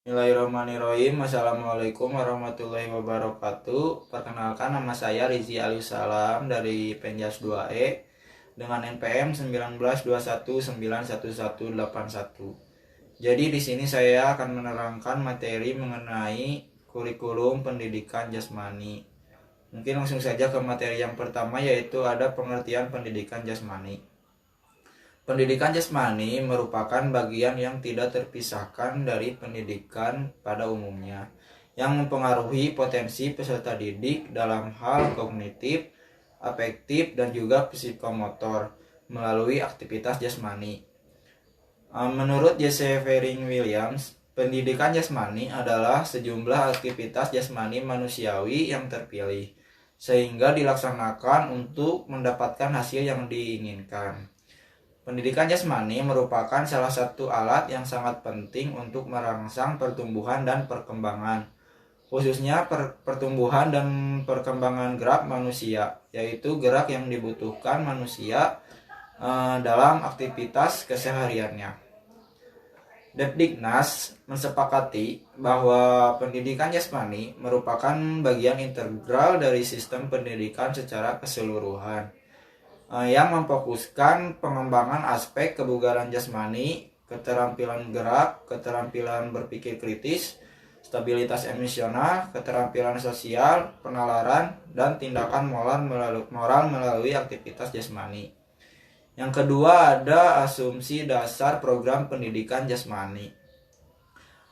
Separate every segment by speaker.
Speaker 1: Bismillahirrahmanirrahim. Assalamualaikum warahmatullahi wabarakatuh. Perkenalkan, nama saya Rizi Aliusalam dari Penjas 2E dengan NPM 1921911181. Jadi di sini saya akan menerangkan materi mengenai kurikulum pendidikan jasmani. Mungkin langsung saja ke materi yang pertama, yaitu ada pengertian pendidikan jasmani. Pendidikan jasmani merupakan bagian yang tidak terpisahkan dari pendidikan pada umumnya, yang mempengaruhi potensi peserta didik dalam hal kognitif, afektif, dan juga psikomotor melalui aktivitas jasmani. Menurut Jesse Fering Williams, pendidikan jasmani adalah sejumlah aktivitas jasmani manusiawi yang terpilih, sehingga dilaksanakan untuk mendapatkan hasil yang diinginkan. Pendidikan jasmani merupakan salah satu alat yang sangat penting untuk merangsang pertumbuhan dan perkembangan, khususnya pertumbuhan dan perkembangan gerak manusia, yaitu gerak yang dibutuhkan manusia dalam aktivitas kesehariannya. Depdiknas mensepakati bahwa pendidikan jasmani merupakan bagian integral dari sistem pendidikan secara keseluruhan, yang memfokuskan pengembangan aspek kebugaran jasmani, keterampilan gerak, keterampilan berpikir kritis, stabilitas emosional, keterampilan sosial, penalaran, dan tindakan moral melalui aktivitas jasmani. Yang kedua ada asumsi dasar program pendidikan jasmani.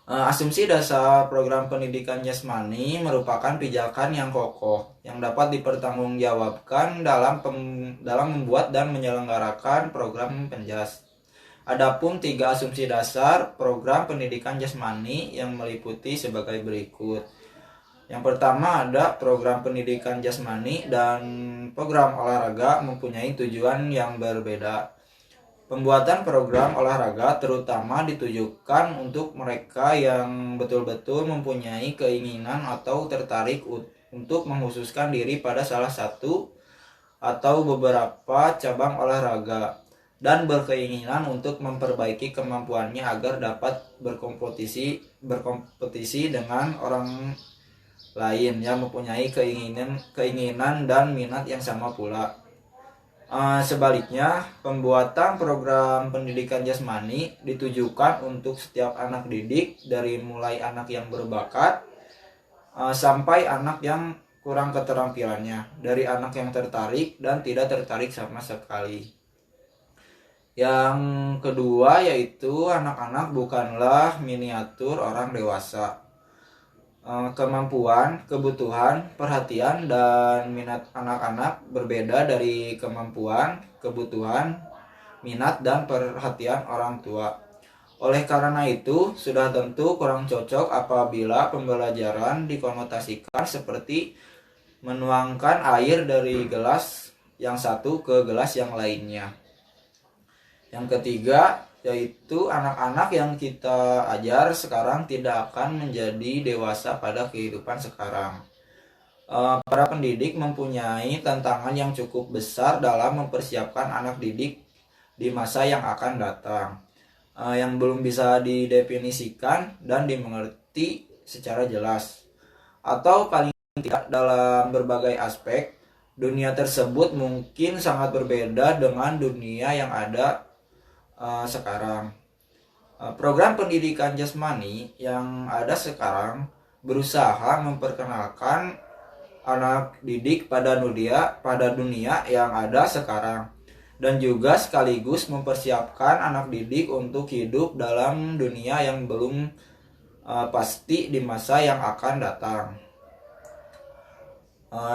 Speaker 1: Asumsi dasar program pendidikan jasmani merupakan pijakan yang kokoh yang dapat dipertanggungjawabkan dalam membuat dan menyelenggarakan program penjas. Adapun 3 asumsi dasar program pendidikan jasmani yang meliputi sebagai berikut. Yang pertama ada program pendidikan jasmani dan program olahraga mempunyai tujuan yang berbeda. Pembuatan program olahraga terutama ditujukan untuk mereka yang betul-betul mempunyai keinginan atau tertarik untuk mengkhususkan diri pada salah satu atau beberapa cabang olahraga dan berkeinginan untuk memperbaiki kemampuannya agar dapat berkompetisi dengan orang lain yang mempunyai keinginan dan minat yang sama pula. Sebaliknya, pembuatan program pendidikan jasmani ditujukan untuk setiap anak didik dari mulai anak yang berbakat sampai anak yang kurang keterampilannya, dari anak yang tertarik dan tidak tertarik sama sekali. Yang kedua yaitu anak-anak bukanlah miniatur orang dewasa. Kemampuan, kebutuhan, perhatian, dan minat anak-anak berbeda dari kemampuan, kebutuhan, minat, dan perhatian orang tua. Oleh karena itu, sudah tentu kurang cocok apabila pembelajaran dikonotasikan seperti menuangkan air dari gelas yang satu ke gelas yang lainnya. Yang ketiga yaitu anak-anak yang kita ajar sekarang tidak akan menjadi dewasa pada kehidupan sekarang. Para pendidik mempunyai tantangan yang cukup besar dalam mempersiapkan anak didik di masa yang akan datang, yang belum bisa didefinisikan dan dimengerti secara jelas, atau paling tidak dalam berbagai aspek. Dunia tersebut mungkin sangat berbeda dengan dunia yang ada sekarang. Program pendidikan jasmani yang ada sekarang berusaha memperkenalkan anak didik pada dunia yang ada sekarang, dan juga sekaligus mempersiapkan anak didik untuk hidup dalam dunia yang belum pasti di masa yang akan datang.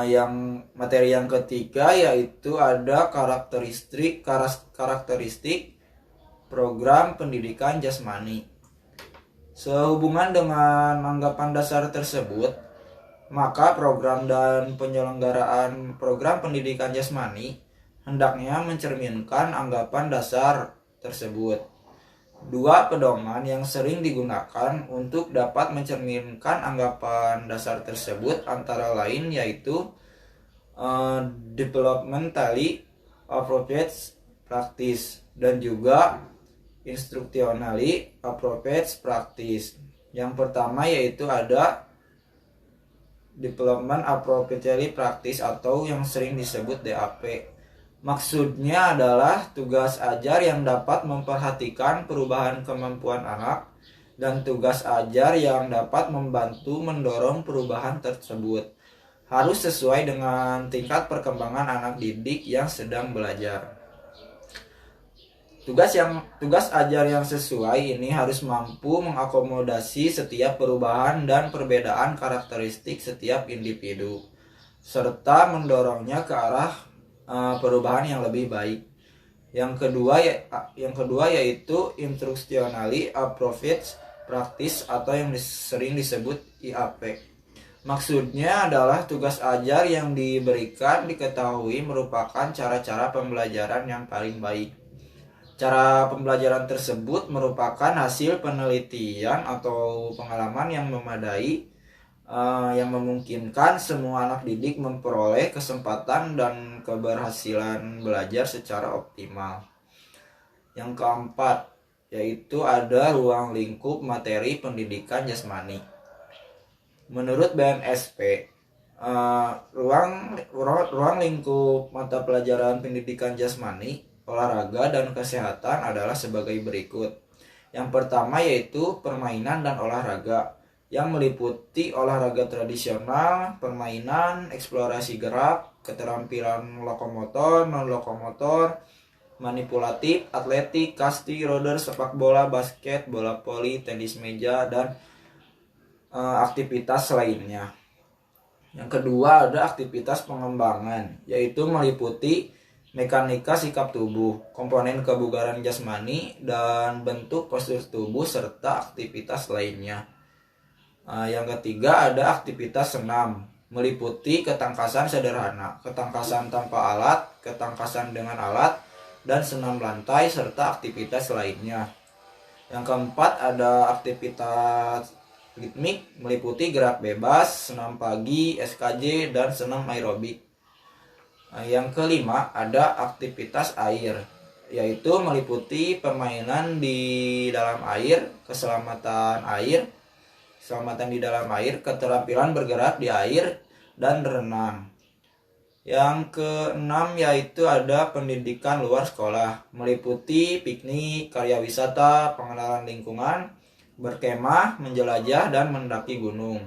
Speaker 1: Yang materi yang ketiga yaitu ada karakteristik program pendidikan jasmani. Sehubungan dengan anggapan dasar tersebut, maka program dan penyelenggaraan program pendidikan jasmani hendaknya mencerminkan anggapan dasar tersebut. 2 pedoman yang sering digunakan untuk dapat mencerminkan anggapan dasar tersebut antara lain yaitu developmentally appropriate practice dan juga instructionally appropriate practice. Yang pertama yaitu ada Development Appropriately Practice atau yang sering disebut DAP. Maksudnya adalah tugas ajar yang dapat memperhatikan perubahan kemampuan anak dan tugas ajar yang dapat membantu mendorong perubahan tersebut. Harus sesuai dengan tingkat perkembangan anak didik yang sedang belajar. Tugas ajar yang sesuai ini harus mampu mengakomodasi setiap perubahan dan perbedaan karakteristik setiap individu, serta mendorongnya ke arah perubahan yang lebih baik. Yang kedua yaitu Instructionally Appropriate Practice atau yang sering disebut IAP. Maksudnya adalah tugas ajar yang diberikan diketahui merupakan cara-cara pembelajaran yang paling baik. Cara pembelajaran tersebut merupakan hasil penelitian atau pengalaman yang memadai yang memungkinkan semua anak didik memperoleh kesempatan dan keberhasilan belajar secara optimal. Yang keempat, yaitu ada ruang lingkup materi pendidikan jasmani. Menurut BNSP, ruang lingkup mata pelajaran pendidikan jasmani, olahraga, dan kesehatan adalah sebagai berikut. Yang pertama yaitu permainan dan olahraga, yang meliputi olahraga tradisional, permainan, eksplorasi gerak, keterampilan lokomotor, non-lokomotor, manipulatif, atletik, kasti, roller, sepak bola, basket, bola voli, tenis meja, dan aktivitas lainnya. Yang kedua ada aktivitas pengembangan, yaitu meliputi mekanika sikap tubuh, komponen kebugaran jasmani, dan bentuk postur tubuh serta aktivitas lainnya. Yang ketiga ada aktivitas senam, meliputi ketangkasan sederhana, ketangkasan tanpa alat, ketangkasan dengan alat, dan senam lantai serta aktivitas lainnya. Yang keempat ada aktivitas ritmik, meliputi gerak bebas, senam pagi, SKJ, dan senam aerobik. Yang kelima ada aktivitas air, yaitu meliputi permainan di dalam air, keselamatan di dalam air, keterampilan bergerak di air, dan renang. Yang keenam yaitu ada pendidikan luar sekolah, meliputi piknik, karya wisata, pengenalan lingkungan, berkemah, menjelajah, dan mendaki gunung.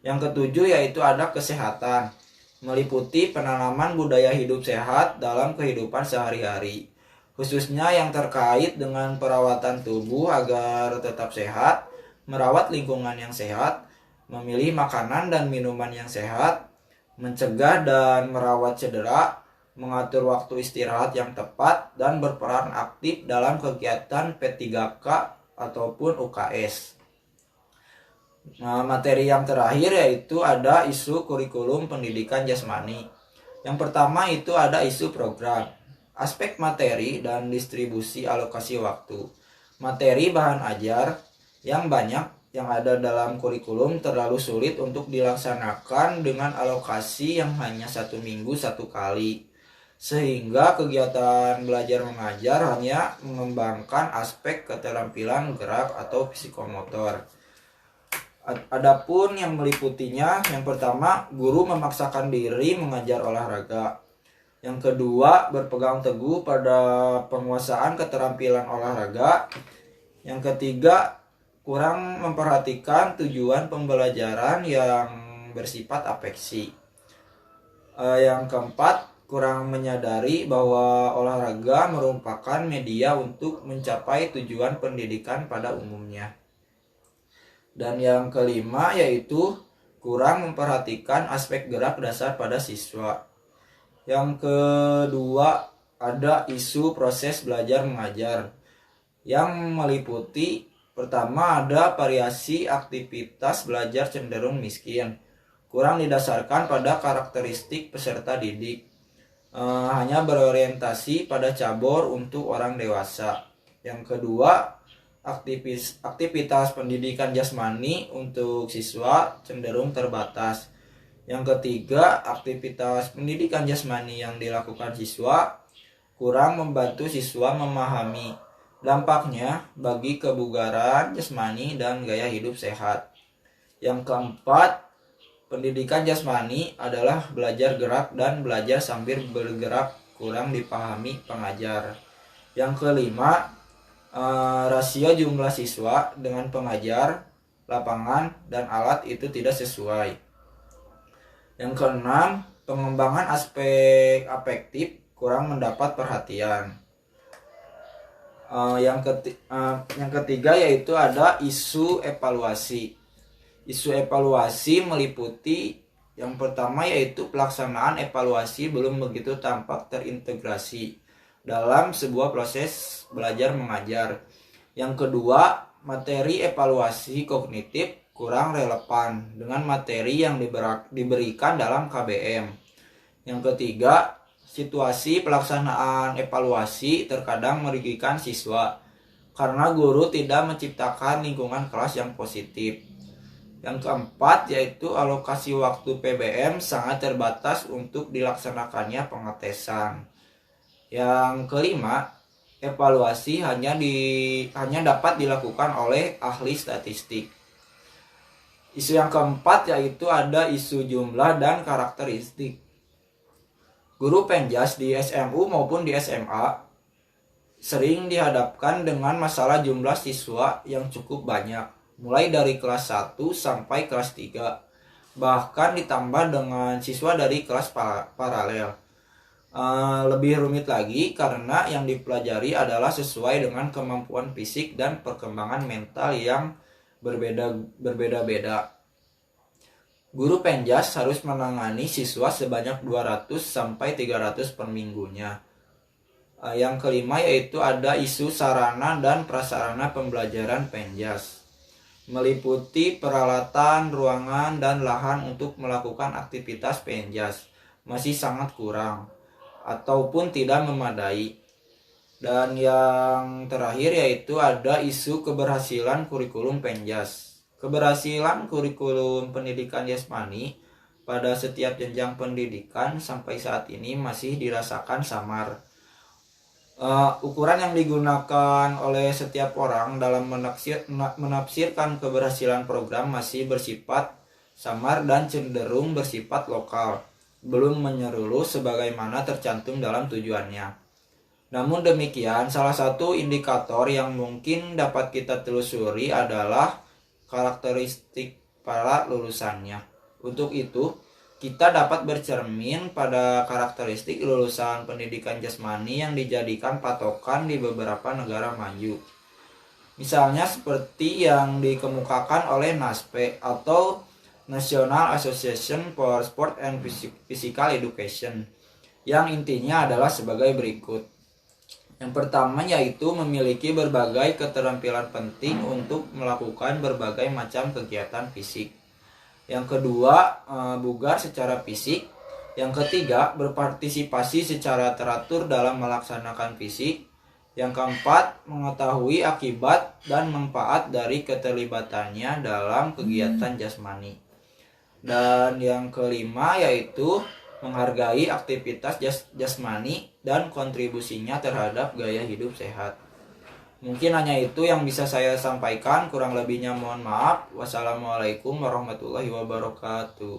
Speaker 1: Yang ketujuh yaitu ada kesehatan, meliputi penanaman budaya hidup sehat dalam kehidupan sehari-hari, khususnya yang terkait dengan perawatan tubuh agar tetap sehat, merawat lingkungan yang sehat, memilih makanan dan minuman yang sehat, mencegah dan merawat cedera, mengatur waktu istirahat yang tepat, dan berperan aktif dalam kegiatan P3K ataupun UKS. Nah, materi yang terakhir yaitu ada isu kurikulum pendidikan jasmani. Yang pertama itu ada isu program, aspek materi, dan distribusi alokasi waktu. Materi bahan ajar yang banyak yang ada dalam kurikulum terlalu sulit untuk dilaksanakan dengan alokasi yang hanya 1 minggu 1 kali. Sehingga kegiatan belajar mengajar hanya mengembangkan aspek keterampilan gerak atau psikomotor. Adapun yang meliputinya, yang pertama, guru memaksakan diri mengajar olahraga. Yang kedua, berpegang teguh pada penguasaan keterampilan olahraga. Yang ketiga, kurang memperhatikan tujuan pembelajaran yang bersifat afeksi. Yang keempat, kurang menyadari bahwa olahraga merupakan media untuk mencapai tujuan pendidikan pada umumnya. Dan yang kelima yaitu kurang memperhatikan aspek gerak dasar pada siswa. Yang kedua ada isu proses belajar mengajar yang meliputi pertama ada variasi aktivitas belajar cenderung miskin, kurang didasarkan pada karakteristik peserta didik, hanya berorientasi pada cabur untuk orang dewasa. Yang kedua, aktivitas pendidikan jasmani untuk siswa cenderung terbatas. Yang ketiga, aktivitas pendidikan jasmani yang dilakukan siswa kurang membantu siswa memahami dampaknya bagi kebugaran jasmani dan gaya hidup sehat. Yang keempat, pendidikan jasmani adalah belajar gerak dan belajar sambil bergerak kurang dipahami pengajar. Yang kelima, rasio jumlah siswa dengan pengajar, lapangan, dan alat itu tidak sesuai. Yang keenam, pengembangan aspek afektif kurang mendapat perhatian. Yang ketiga yaitu ada isu evaluasi. Isu evaluasi meliputi yang pertama yaitu pelaksanaan evaluasi belum begitu tampak terintegrasi dalam sebuah proses belajar mengajar. Yang kedua, materi evaluasi kognitif kurang relevan dengan materi yang diberikan dalam KBM. Yang ketiga, situasi pelaksanaan evaluasi terkadang merugikan siswa karena guru tidak menciptakan lingkungan kelas yang positif. Yang keempat yaitu alokasi waktu PBM sangat terbatas untuk dilaksanakannya pengetesan. Yang kelima, evaluasi hanya dapat dilakukan oleh ahli statistik. Isu yang keempat yaitu ada isu jumlah dan karakteristik. Guru penjas di SMU maupun di SMA sering dihadapkan dengan masalah jumlah siswa yang cukup banyak, mulai dari kelas 1 sampai kelas 3, bahkan ditambah dengan siswa dari kelas paralel. Lebih rumit lagi karena yang dipelajari adalah sesuai dengan kemampuan fisik dan perkembangan mental yang berbeda-beda. Guru penjas harus menangani siswa sebanyak 200 sampai 300 per minggunya. Yang kelima yaitu ada isu sarana dan prasarana pembelajaran penjas. Meliputi peralatan, ruangan, dan lahan untuk melakukan aktivitas penjas masih sangat kurang ataupun tidak memadai. Dan yang terakhir yaitu ada isu keberhasilan kurikulum penjas. Keberhasilan kurikulum pendidikan jasmani pada setiap jenjang pendidikan sampai saat ini masih dirasakan samar. Ukuran yang digunakan oleh setiap orang dalam menafsirkan keberhasilan program masih bersifat samar dan cenderung bersifat lokal, belum menyeluruh sebagaimana tercantum dalam tujuannya. Namun demikian, salah satu indikator yang mungkin dapat kita telusuri adalah karakteristik para lulusannya. Untuk itu, kita dapat bercermin pada karakteristik lulusan pendidikan jasmani yang dijadikan patokan di beberapa negara maju. Misalnya seperti yang dikemukakan oleh NASPE atau National Association for Sport and Physical Education, yang intinya adalah sebagai berikut. Yang pertama yaitu memiliki berbagai keterampilan penting untuk melakukan berbagai macam kegiatan fisik. Yang kedua, bugar secara fisik. Yang ketiga, berpartisipasi secara teratur dalam melaksanakan fisik. Yang keempat, mengetahui akibat dan manfaat dari keterlibatannya dalam kegiatan jasmani. Dan yang kelima yaitu menghargai aktivitas jasmani dan kontribusinya terhadap gaya hidup sehat. Mungkin hanya itu yang bisa saya sampaikan, kurang lebihnya mohon maaf. Wassalamualaikum warahmatullahi wabarakatuh.